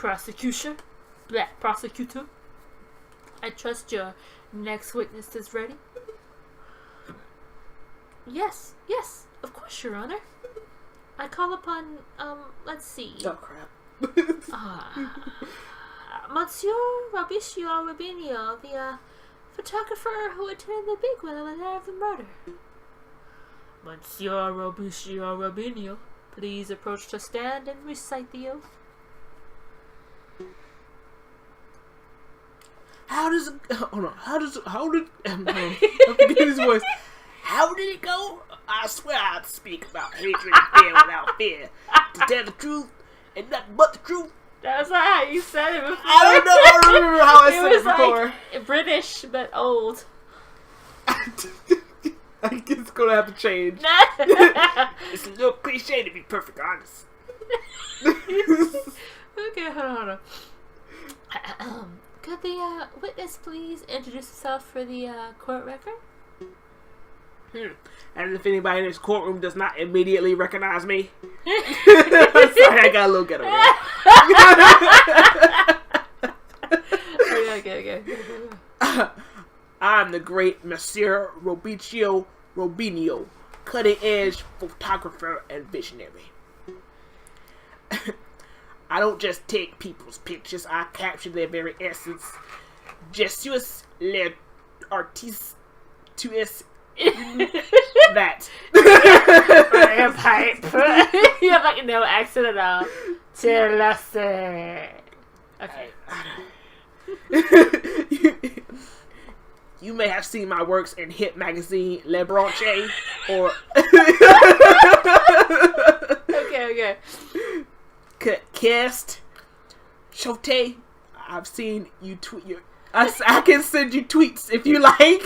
Prosecution? Black prosecutor? I trust your next witness is ready? Yes, of course, Your Honor. I call upon, let's see. Oh, crap. Monsieur Robinio Rubinio, the, photographer who attended the big one on the night of the murder. Monsieur Robinio Rubinio, please approach the stand and recite the oath. How did I'm forgetting his voice. How did it go? I swear I'd speak about hatred and fear without fear. To tell the truth and nothing but the truth. That's not how you said it before. I don't know. I don't remember how I said it before. Like British, but old. I think it's gonna have to change. It's a little cliche to be perfect honest. Okay, hold on. Could the witness please introduce himself for the court record? As if anybody in this courtroom does not immediately recognize me. Sorry, I got a little ghetto there. Okay. I'm the great Monsieur Robinio, cutting-edge photographer and visionary. I don't just take people's pictures, I capture their very essence. Je suis l'artiste tu es that. You have like no accent at all. Okay. You may have seen my works in hit magazine Le Branche or Okay. Cast Chote. I've seen you tweet your. I can send you tweets if you like.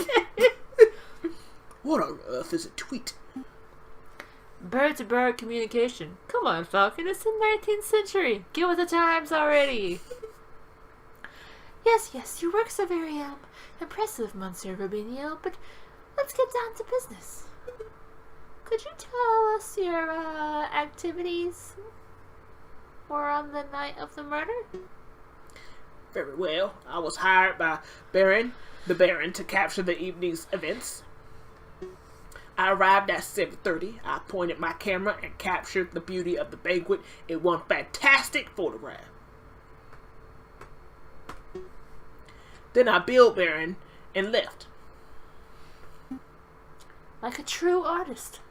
What on earth is a tweet? Bird-to-bird communication. Come on, Falcon. It's the 19th century. Get with the times already. Yes. Your works are very impressive, Monsieur Rubinio. But let's get down to business. Could you tell us your activities? Or on the night of the murder? Very well. I was hired by the Baron, to capture the evening's events. I arrived at 7:30. I pointed my camera and captured the beauty of the banquet in one fantastic photograph. Then I billed Baron and left. Like a true artist.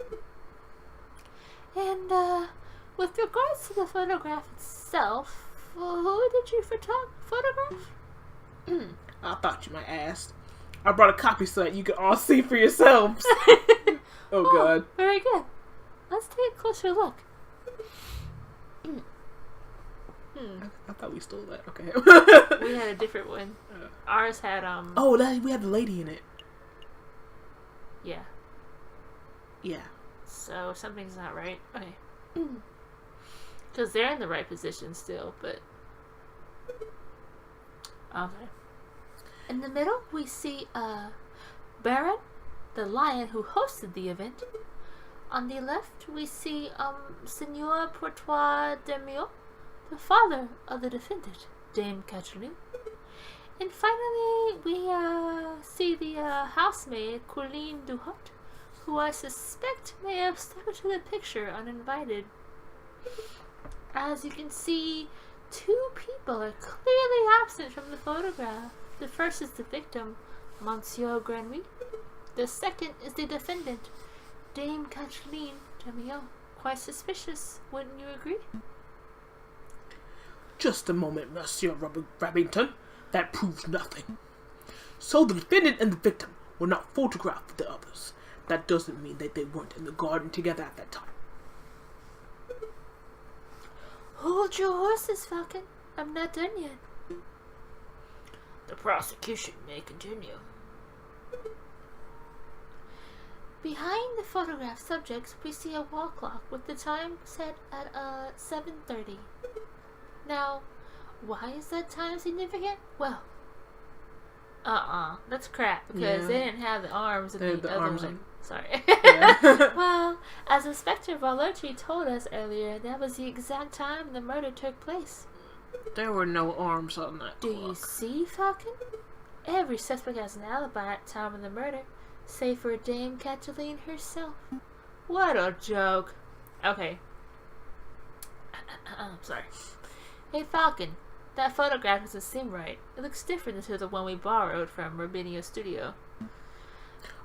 And, with regards to the photograph itself, who did you photograph? I thought you might ask. I brought a copy so that you can all see for yourselves. Oh, God. Very good. Let's take a closer look. I thought we stole that. Okay. We had a different one. Ours had, Oh, we had the lady in it. Yeah. Yeah. So, something's not right. Okay. Because they're in the right position still, but... Okay. In the middle, we see, Baron, the lion who hosted the event. On the left, we see, Senor Portois Demio, the father of the defendant, Dame Catherine. And finally, we, see the, housemaid, Colleen Duhot, who I suspect may have stepped into the picture uninvited. As you can see, two people are clearly absent from the photograph. The first is the victim, Monsieur Granby. The second is the defendant, Dame Kathleen Demio. Quite suspicious, wouldn't you agree? Just a moment, Monsieur Rabington. That proves nothing. So the defendant and the victim were not photographed with the others. That doesn't mean that they weren't in the garden together at that time. Hold your horses, Falcon. I'm not done yet. The prosecution may continue. Behind the photograph subjects, we see a wall clock with the time set at 7:30. Now, why is that time significant? Well, that's crap because they didn't have the arms in the other one. Sorry. Yeah. Well, as Inspector Valerti told us earlier, that was the exact time the murder took place. There were no arms on that Do clock. you see, Falcon? Every suspect has an alibi at the time of the murder, save for Dame Cataline herself. What a joke. Okay. I'm sorry. Hey, Falcon. That photograph doesn't seem right. It looks different to the one we borrowed from Robinio's studio.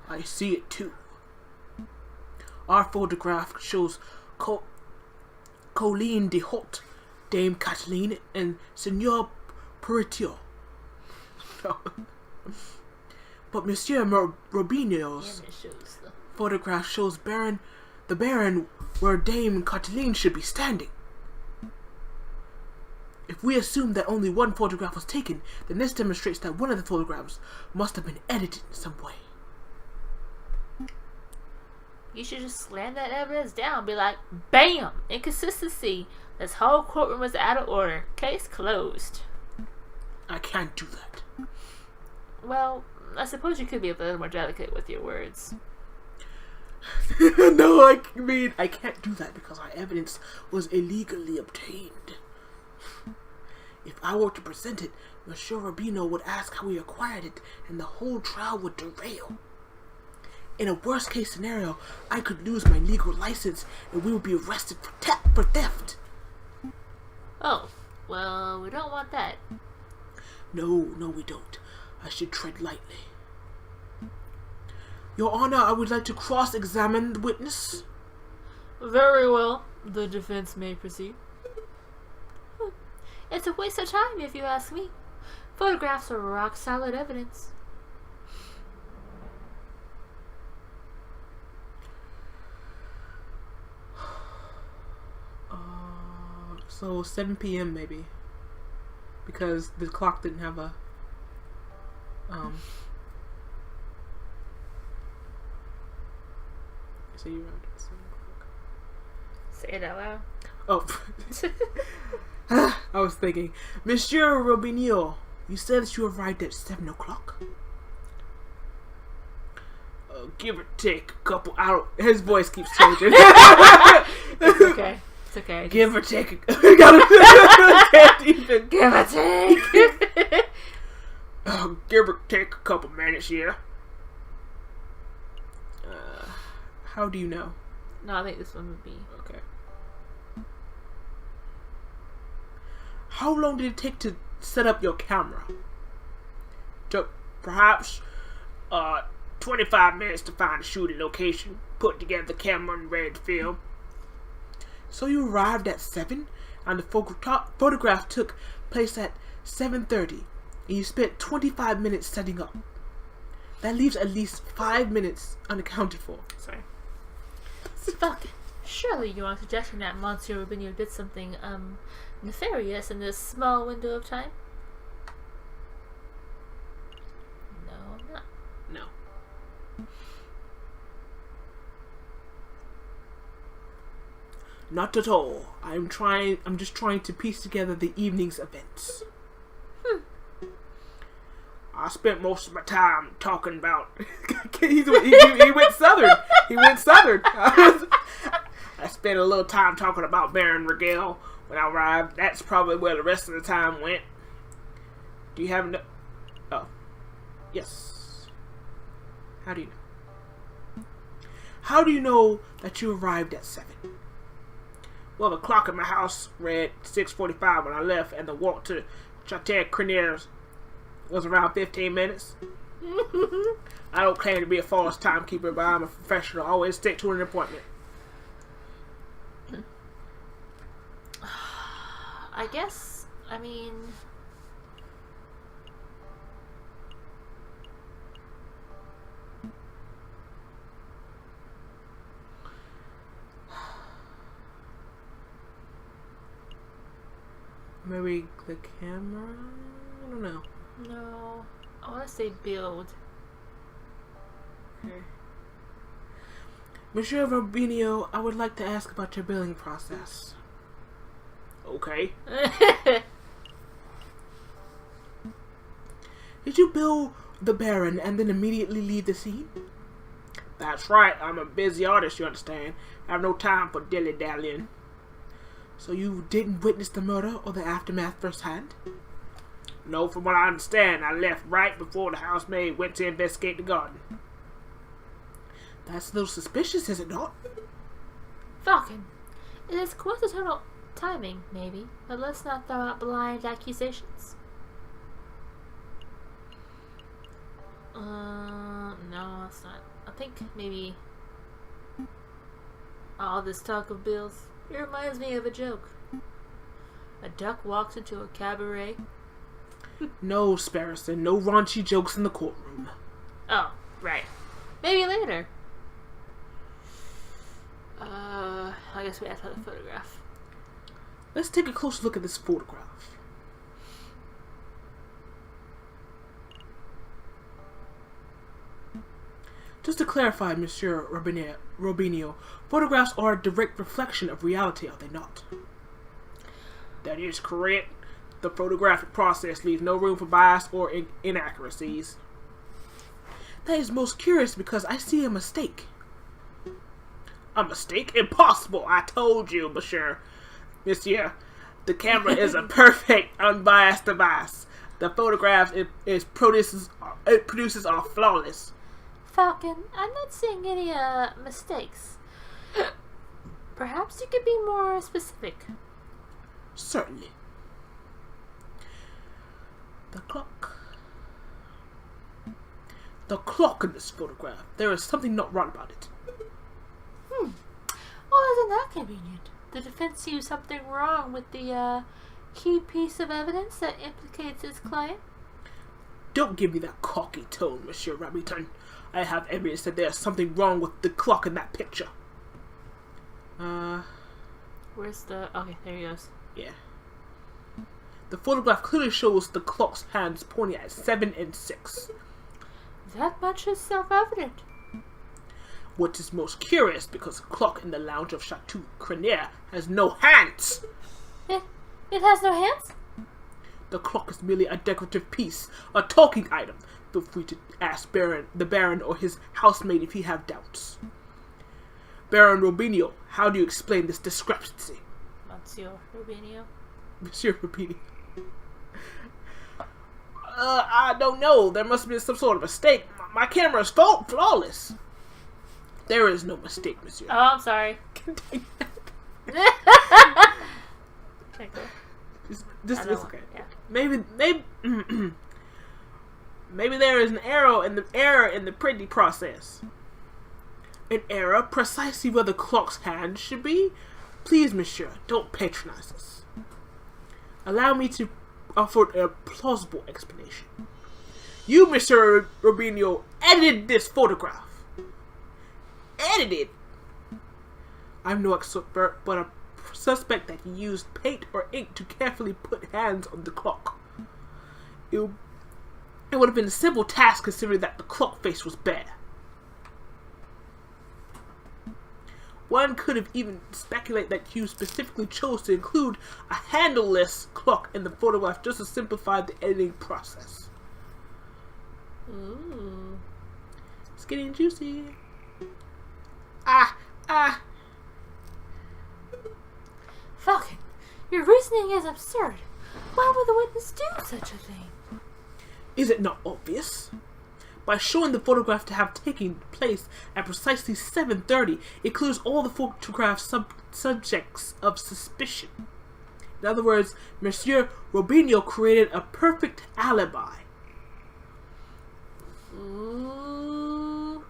I see it too. Our photograph shows Colleen de Holt, Dame Cataline, and Senor Puritio. But Monsieur Robinio's photograph shows the Baron where Dame Cataline should be standing. If we assume that only one photograph was taken, then this demonstrates that one of the photographs must have been edited in some way. You should just slam that evidence down and be like, BAM! Inconsistency! This whole courtroom was out of order. Case closed. I can't do that. Well, I suppose you could be a little more delicate with your words. No, I mean, I can't do that because our evidence was illegally obtained. If I were to present it, Monsieur Rubino would ask how we acquired it, and the whole trial would derail. In a worst-case scenario, I could lose my legal license, and we would be arrested for theft. Oh, well, we don't want that. No, we don't. I should tread lightly. Your Honor, I would like to cross-examine the witness. Very well. The defense may proceed. It's a waste of time, if you ask me. Photographs are rock-solid evidence. So 7 p.m. maybe. Because the clock didn't have a... So you arrived at 7 o'clock. Say it out loud. Oh. I was thinking, Monsieur Robinio, you said that you arrived at 7 o'clock? Give or take a couple hours. His voice keeps changing. It's okay. It's okay. Give or take. Can't even. Give or take. Give or take a couple minutes here. How do you know? No, I think this one would be. Okay. How long did it take to set up your camera? Took perhaps 25 minutes to find a shooting location, put together the camera and ready to film. So you arrived at 7, and the photograph took place at 7:30, and you spent 25 minutes setting up. That leaves at least 5 minutes unaccounted for. Sorry. Fuck. Surely you are suggesting that Monsieur Rubinio did something, nefarious in this small window of time? No, I'm not. No. Not at all. I'm just trying to piece together the evening's events. I spent most of my time talking about... he went southern. He went southern. I spent a little time talking about Baron Regale when I arrived. That's probably where the rest of the time went. Do you have no... Oh. Yes. How do you know? How do you know that you arrived at 7? Well, the clock in my house read 6:45 when I left, and the walk to Chateau Creniers was around 15 minutes. I don't claim to be a false timekeeper, but I'm a professional. I always stick to an appointment. I guess, I mean... Maybe the camera? I don't know. No. I want to say build. Okay. Monsieur Robinio, I would like to ask about your billing process. Okay. Did you bill the Baron and then immediately leave the scene? That's right. I'm a busy artist, you understand. I have no time for dilly-dallying. So you didn't witness the murder or the aftermath firsthand? No, from what I understand, I left right before the housemaid went to investigate the garden. That's a little suspicious, is it not? Falcon, it is coincidental timing, maybe, but let's not throw out blind accusations. No, it's not. I think maybe all this talk of bills, it reminds me of a joke. A duck walks into a cabaret. No, Sparrowson, no raunchy jokes in the courtroom. Oh, right. Maybe later. I guess we have to have a photograph. Let's take a closer look at this photograph. Just to clarify, Monsieur Robinio, photographs are a direct reflection of reality, are they not? That is correct. The photographic process leaves no room for bias or inaccuracies. That is most curious because I see a mistake. A mistake? Impossible! I told you, Monsieur. The camera is a perfect, unbiased device. The photographs it produces are flawless. Falcon, I'm not seeing any mistakes. Perhaps you could be more specific. Certainly. The clock in this photograph. There is something not right about it. Well, isn't that convenient? The defense used something wrong with the key piece of evidence that implicates his client. Don't give me that cocky tone, Monsieur Remington. I have evidence that there's something wrong with the clock in that picture. Where's the... Okay, there he goes. Yeah. The photograph clearly shows the clock's hands pointing at 7 and 6. That much is self-evident. What is most curious, because the clock in the lounge of Chateau Crenier has no hands. It has no hands? The clock is merely a decorative piece, a talking item. Feel free to ask the Baron or his housemaid if you have doubts. Baron Robinio, how do you explain this discrepancy? Monsieur Robinio. Monsieur Robinio. I don't know. There must have been some sort of mistake. My camera is flawless. There is no mistake, Monsieur. Oh, I'm sorry. This is okay. Yeah. Maybe there is an error in the printing process. An error precisely where the clock's hand should be? Please, Monsieur, don't patronize us. Allow me to offer a plausible explanation. You, Mr. Robinio, edited this photograph. Edited? I'm no expert, but a suspect that he used paint or ink to carefully put hands on the clock. It would have been a simple task considering that the clock face was bare. One could have even speculated that you specifically chose to include a handleless clock in the photograph just to simplify the editing process. Ooh. It's getting juicy. Falcon, your reasoning is absurd. Why would the witness do such a thing? Is it not obvious? By showing the photograph to have taken place at precisely 7:30, it clears all the photograph's subjects of suspicion. In other words, Monsieur Robinio created a perfect alibi. Ooh.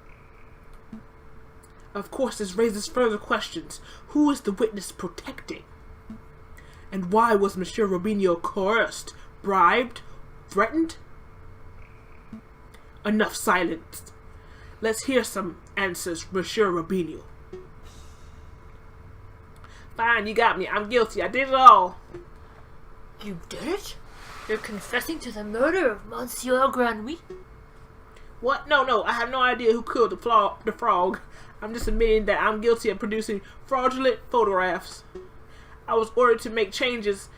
Of course, this raises further questions. Who is the witness protecting? And why was Monsieur Robinio coerced, bribed, threatened? Enough silence. Let's hear some answers, Monsieur Robinio. Fine, you got me. I'm guilty. I did it all. You did it? You're confessing to the murder of Monsieur Granouille? What? No. I have no idea who killed the frog. I'm just admitting that I'm guilty of producing fraudulent photographs. I was ordered to make changes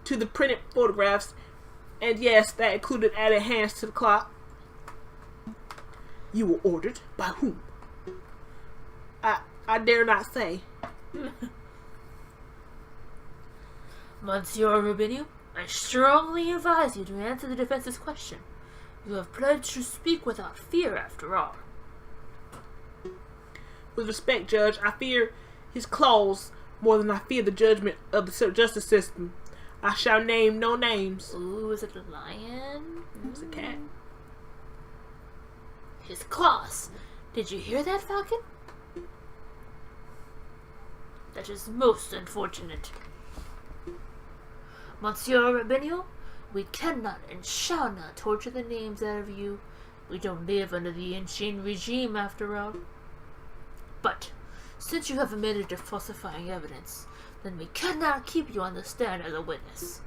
to the printed photographs. And yes, that included adding hands to the clock. You were ordered? By whom? I dare not say. Monsieur Rubinu, I strongly advise you to answer the defense's question. You have pledged to speak without fear, after all. With respect, Judge, I fear his claws more than I fear the judgment of the justice system. I shall name no names. Ooh, is it a lion? It's a cat. His claws. Did you hear that, Falcon? That is most unfortunate. Monsieur Rabinio, we cannot and shall not torture the names out of you. We don't live under the ancient regime, after all. But, since you have admitted to falsifying evidence, then we cannot keep you on the stand as a witness.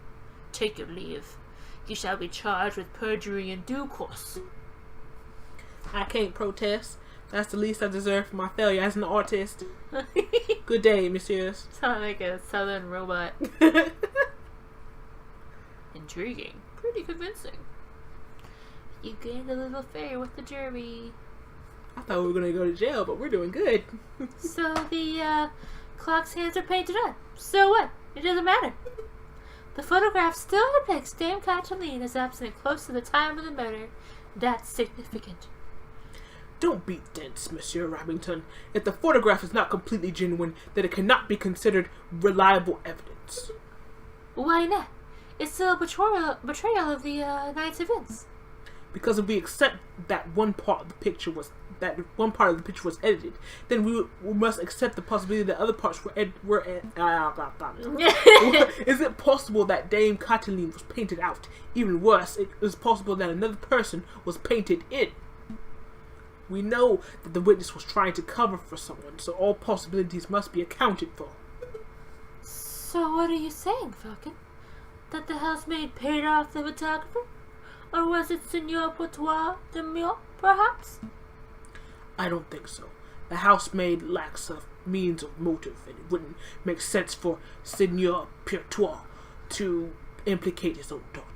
Take your leave. You shall be charged with perjury in due course. I can't protest. That's the least I deserve for my failure as an artist. Good day, messieurs. Sound like a southern robot. Intriguing. Pretty convincing. You gained a little favor with the jury. I thought we were going to go to jail, but we're doing good. So the clock's hands are painted on. So what? It doesn't matter. The photograph still depicts Dame Cataline as absent close to the time of the murder. That's significant. Don't be dense, Monsieur Remington. If the photograph is not completely genuine, then it cannot be considered reliable evidence. Why not? It's a betrayal of the night's events. Because if we accept that one part of the picture was edited, then we must accept the possibility that other parts were Is it possible that Dame Cataline was painted out? Even worse, it is possible that another person was painted in. We know that the witness was trying to cover for someone, so all possibilities must be accounted for. So what are you saying, Falcon? That the housemaid paid off the photographer? Or was it Signor Potois de Mille, perhaps? I don't think so. The housemaid lacks a means of motive, and it wouldn't make sense for Signor Potois to implicate his own daughter.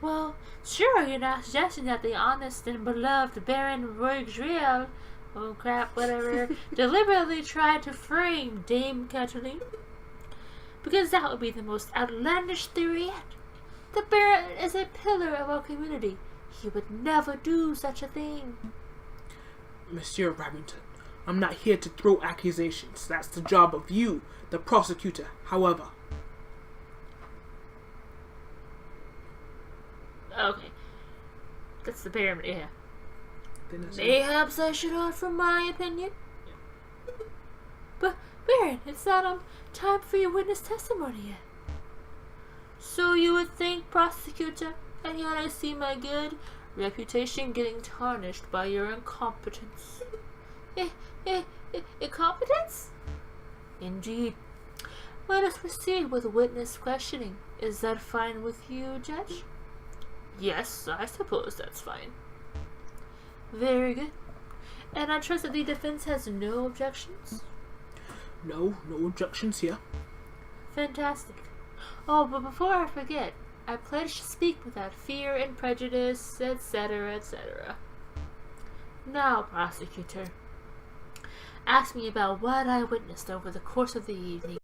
Well, sure, you're not suggesting that the honest and beloved Baron Roigriel, oh crap, whatever, deliberately tried to frame Dame Cataline? Because that would be the most outlandish theory yet. The Baron is a pillar of our community. He would never do such a thing. Monsieur Remington, I'm not here to throw accusations. That's the job of you, the prosecutor, however. Okay. That's the Baron, yeah. Mayhaps I should offer my opinion. But, Baron, it's not time for your witness testimony yet. So you would think, prosecutor, and yet I see my good reputation getting tarnished by your incompetence. Incompetence? Indeed. Let us proceed with witness questioning. Is that fine with you, Judge? Yes, I suppose that's fine. Very good. And I trust that the defense has no objections? No objections here. Fantastic. Oh, but before I forget, I pledge to speak without fear and prejudice, etc., etc. Now, prosecutor, ask me about what I witnessed over the course of the evening.